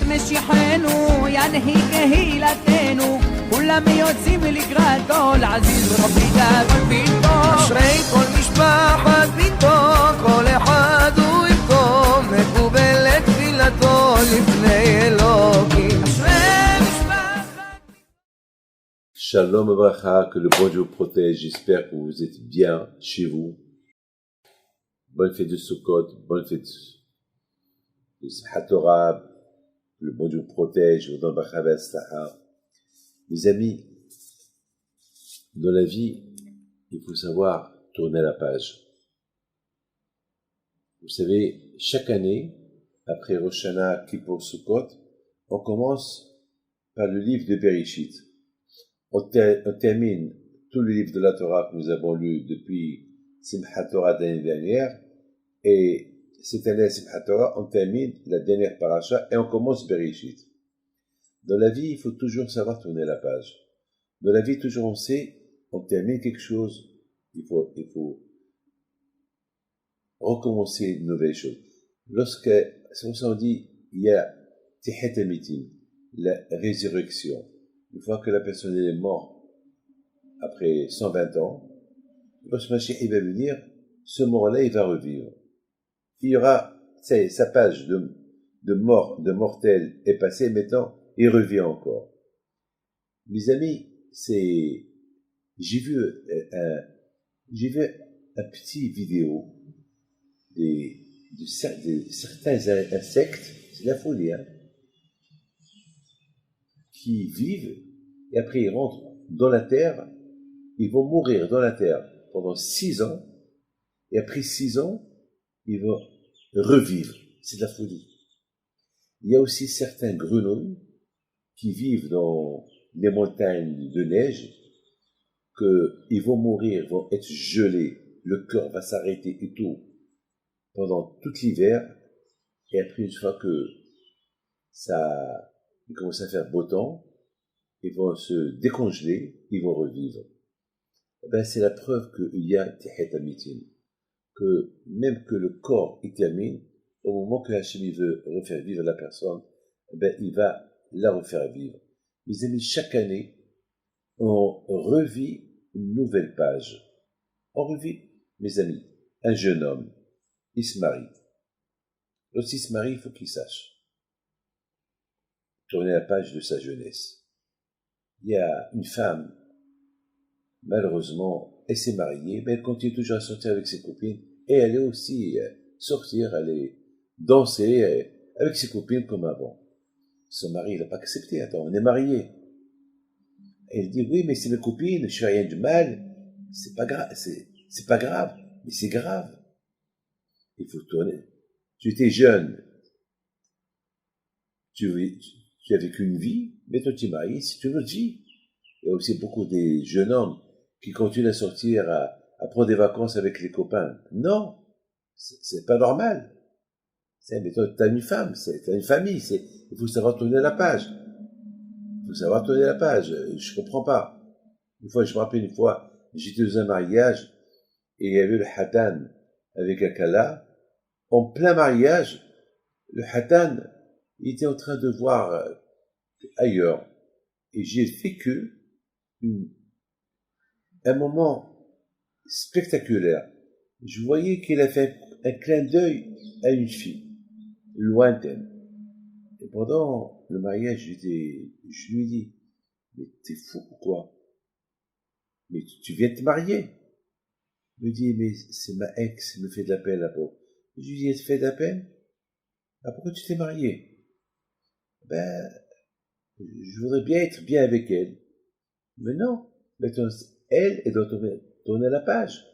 משיחנו ינהיג קהילתנו כולם יוצאים לקראת כל עזיז רבי דאגון ביתו אשרי כל משפחת ביתו כל אחד הוא יבכו מקובלת תפילתו לפני אלוקים אשרי משפחת Shalom Abracha, que le bon Dieu vous protège, j'espère que vous êtes bien chez vous. Bonne fête de Sukkot, bonne fête de Simchat Torah, que le bon Dieu vous protège, vous donne Bracha ve'atzlacha. Mes amis, dans la vie, il faut savoir tourner la page. Vous savez, chaque année, après Rosh Hashanah, Kippour, Sukkot, on commence par le livre de Bereshit. On termine tout le livre de la Torah que nous avons lu depuis Simchat Torah de l'année dernière. Et cette année, Simchat Torah, on termine la dernière paracha et on commence Bereshit. Dans la vie, il faut toujours savoir tourner la page. Dans la vie, toujours on sait, on termine quelque chose, il faut recommencer une nouvelle chose. C'est pour ça qu'on dit, il y a Tihet Amitim, la résurrection. Une fois que la personne est morte, après 120 ans, lorsque Mashiach va venir, ce mort-là, il va revivre. Il y aura, sa page de mort, de mortel est passée, maintenant, il revient encore. Mes amis, j'ai vu un petit vidéo de certains insectes, c'est la folie, hein, qui vivent, et après ils rentrent dans la terre, ils vont mourir dans la terre pendant 6 ans, et après 6 ans, ils vont revivre. C'est de la folie. Il y a aussi certains grenouilles qui vivent dans les montagnes de neige, qu'ils vont mourir, vont être gelés, le cœur va s'arrêter et tout, pendant tout l'hiver, et après une fois que il commence à faire beau temps, ils vont se décongeler, ils vont revivre. C'est la preuve qu'il y a Tihet Amitim, que même que le corps il termine, au moment que Hachem veut refaire vivre la personne, il va la refaire vivre. Mes amis, chaque année, on revit une nouvelle page. On revit, mes amis, un jeune homme, il se marie. Lorsqu'il se marie, il faut qu'il sache tourner la page de sa jeunesse. Il y a une femme, malheureusement, elle s'est mariée, mais elle continue toujours à sortir avec ses copines, et elle est aussi sortir, aller danser avec ses copines comme avant. Son mari, il n'a pas accepté. Attends, on est mariés. Elle dit, oui, mais c'est mes copines, je fais rien de mal, c'est pas grave, c'est pas grave, mais c'est grave. Il faut tourner. Tu étais jeune, tu as vécu une vie, mais toi tu es marié, c'est une autre vie. Il y a aussi beaucoup des jeunes hommes qui continuent à sortir, à prendre des vacances avec les copains. Non, c'est pas normal. Mais toi, tu as une femme, tu as une famille, il faut savoir tourner la page. Il faut savoir tourner la page. Je comprends pas. Je me rappelle une fois, j'étais dans un mariage, et il y avait le Hatan avec un Kala. En plein mariage, le Hatan, il était en train de voir ailleurs. Et j'ai vécu un moment spectaculaire. Je voyais qu'il a fait un clin d'œil à une fille, lointaine. Et pendant le mariage, je lui ai dit, mais t'es fou ou quoi? Mais tu viens de te marier? Il me dit, mais c'est ma ex, elle me fait de la peine, la pauvre. Je lui dis, elle te fait de la peine? Ah, pourquoi tu t'es marié? Je voudrais bien être bien avec elle. Mais non, maintenant, elle doit tourner la page.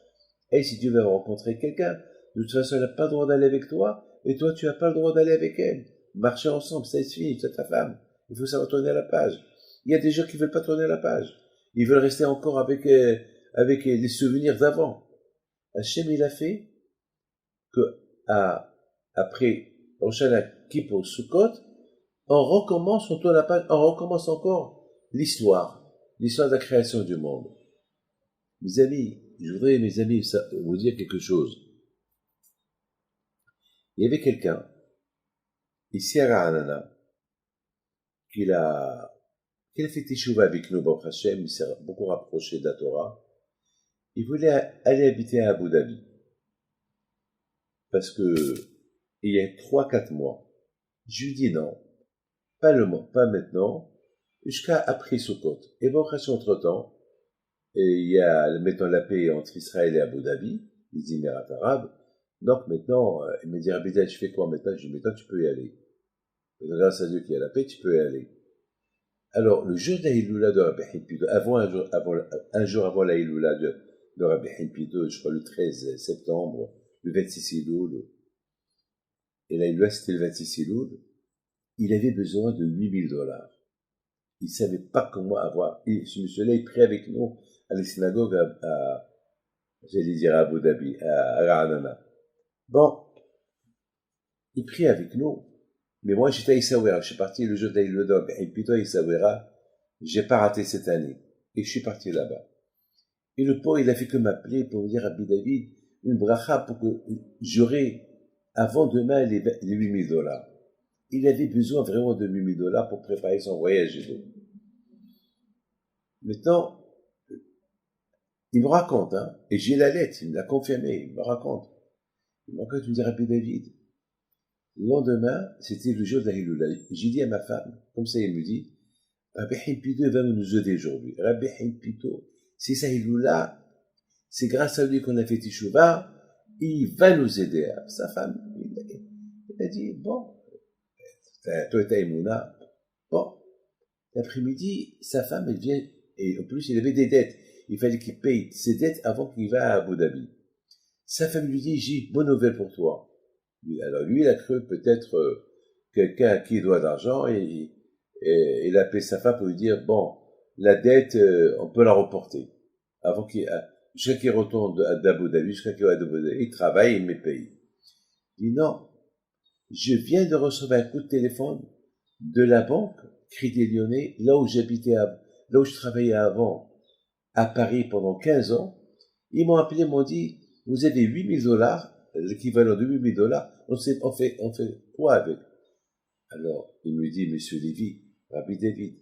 Et si tu veux rencontrer quelqu'un, de toute façon, elle n'a pas le droit d'aller avec toi, et toi, tu n'as pas le droit d'aller avec elle. Marcher ensemble, c'est fini, c'est ta femme. Il faut savoir tourner la page. Il y a des gens qui ne veulent pas tourner la page. Ils veulent rester encore avec les souvenirs d'avant. Hachem, il a fait que après Rosh Hashanah, Kippour, Sukkot, on recommence, on tourne la page, on recommence encore l'histoire de la création du monde. Mes amis, je voudrais, vous dire quelque chose. Il y avait quelqu'un, ici à Ra'anana, qu'il a fait teshuva avec nous, Baruch Hashem, il s'est beaucoup rapproché de la Torah. Il voulait aller habiter à Abu Dhabi. Parce que, il y a 3-4 mois, je lui dis non, pas maintenant, jusqu'à après Sukkot. Et Baruch Hashem, entre-temps, et il y a maintenant la paix entre Israël et Abu Dhabi, les Émirats arabes. Donc maintenant, il me dit, Rabbi David, je fais quoi maintenant? Je dis, maintenant tu peux y aller. Et grâce à Dieu qu'il y a la paix, tu peux y aller. Alors, le jour de la Hiloula de Rabbi Hilpido, un jour avant la Hiloula de Rabbi Hilpido, je crois le 13 septembre, le 26 Hiloul, et la Hiloula c'était le 26 Hiloul, il avait besoin de $8,000. Il savait pas comment avoir, ce monsieur-là est pris avec nous à la synagogue j'allais dire à Abu Dhabi, à Ra'anana. Bon, il prie avec nous, mais moi j'étais à Essaouira, je suis parti le jour d'Aïlodom, et plutôt à Essaouira, j'ai pas raté cette année, et je suis parti là-bas. Et le pauvre, il a fait que m'appeler pour me dire à Rabbi David, une bracha pour que j'aurai avant demain les $8,000. Il avait besoin vraiment de $8,000 pour préparer son voyage et tout. Maintenant, il me raconte, hein, et j'ai la lettre, il me l'a confirmé, il me raconte. Il me raconte, il me dit, Rabbi David, le lendemain, c'était le jour de la Hiloula. J'ai dit à ma femme, comme ça il me dit, Rabbi Hilpido va nous aider aujourd'hui. Rabbi Hilpido, c'est sa Hiloula, c'est grâce à lui qu'on a fait Teshuvah, il va nous aider. Sa femme, il a dit, bon, toi et ta Emouna, bon, l'après-midi, sa femme, elle vient, et en plus, il avait des dettes. Il fallait qu'il paye ses dettes avant qu'il va à Abu Dhabi. Sa femme lui dit, j'ai une bonne nouvelle pour toi. Alors lui, il a cru peut-être quelqu'un à qui il doit de l'argent et il a appelé sa femme pour lui dire, bon, la dette, on peut la reporter. Jusqu'à qu'il retourne d'Abu Dhabi, jusqu'à qu'il va à Abu Dhabi, il travaille et il me paye. Il dit, non, je viens de recevoir un coup de téléphone de la banque Crédit Lyonnais, là où j'habitais, là où je travaillais avant, à Paris pendant 15 ans. Ils m'ont appelé, m'ont dit, vous avez $8,000, l'équivalent de $8,000, on fait quoi avec? Alors, il me dit, Monsieur Lévy, Rabbi David,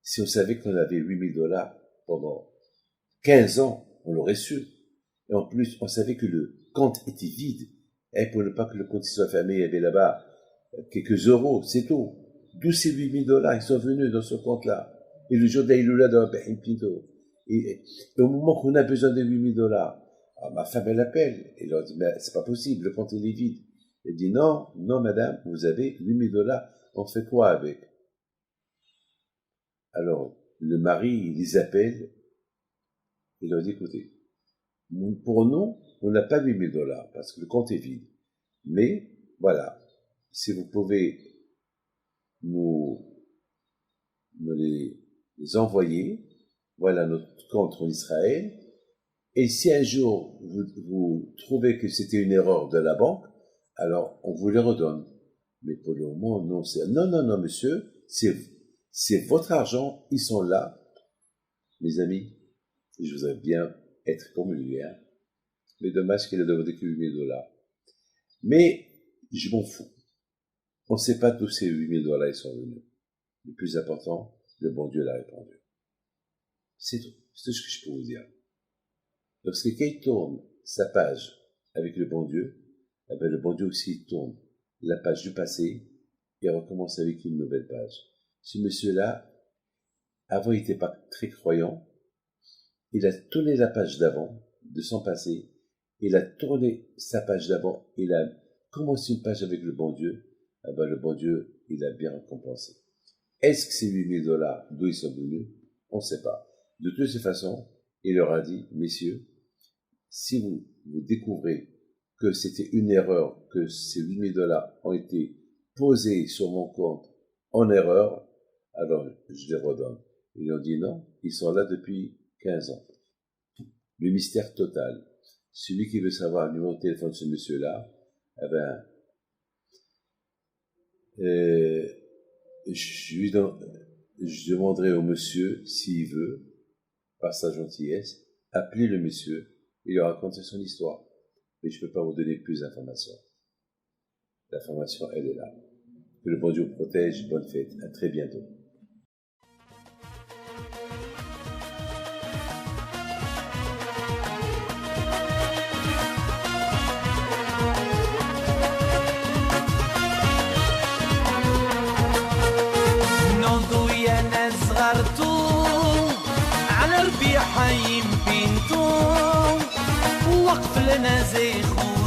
si on savait qu'on avait $8,000 pendant 15 ans, on l'aurait su. Et en plus, on savait que le compte était vide. Et pour ne pas que le compte soit fermé, il y avait là-bas quelques euros, c'est tout. D'où ces $8,000, ils sont venus dans ce compte-là. Et le jour d'Aïloula de Rabbi Hilpido. Et au moment qu'on a besoin de $8,000, ma femme, elle appelle. Et elle leur dit, mais c'est pas possible, le compte il est vide. Elle dit, non, madame, vous avez $8,000, on fait quoi avec? Alors, le mari, il les appelle, il leur dit, écoutez, pour nous, on n'a pas $8,000, parce que le compte est vide. Mais, voilà, si vous pouvez nous les envoyer, voilà notre compte en Israël, et si un jour vous trouvez que c'était une erreur de la banque, alors on vous les redonne. Mais pour le moment, non, non, monsieur, c'est votre argent, ils sont là. Mes amis, je voudrais bien être comme lui, hein. Mais dommage qu'il a demandé que $8,000. Mais, je m'en fous. On ne sait pas d'où ces $8,000 ils sont venus. Le plus important, le bon Dieu l'a répondu. C'est tout. C'est tout ce que je peux vous dire. Lorsque quelqu'un tourne sa page avec le bon Dieu, eh bien le bon Dieu aussi tourne la page du passé et recommence avec une nouvelle page. Ce monsieur-là, avant il n'était pas très croyant, il a tourné la page d'avant, de son passé, il a tourné sa page d'avant, il a commencé une page avec le bon Dieu, eh bien le bon Dieu, il a bien récompensé. Est-ce que ces $8,000, d'où ils sont venus? On ne sait pas. De toutes ces façons, il leur a dit, messieurs, si vous découvrez que c'était une erreur, que ces $8,000 ont été posés sur mon compte en erreur, alors je les redonne. Ils ont dit non, ils sont là depuis 15 ans. Le mystère total. Celui qui veut savoir le numéro de téléphone de ce monsieur-là, eh ben, je demanderai au monsieur, s'il veut, par sa gentillesse, appeler le monsieur et lui raconter son histoire. Mais je ne peux pas vous donner plus d'informations. L'information, elle est là. Que Que le bon Dieu vous protège. Bonne fête. À très bientôt. على ربيع حيم بنتو وقف لنا زي خو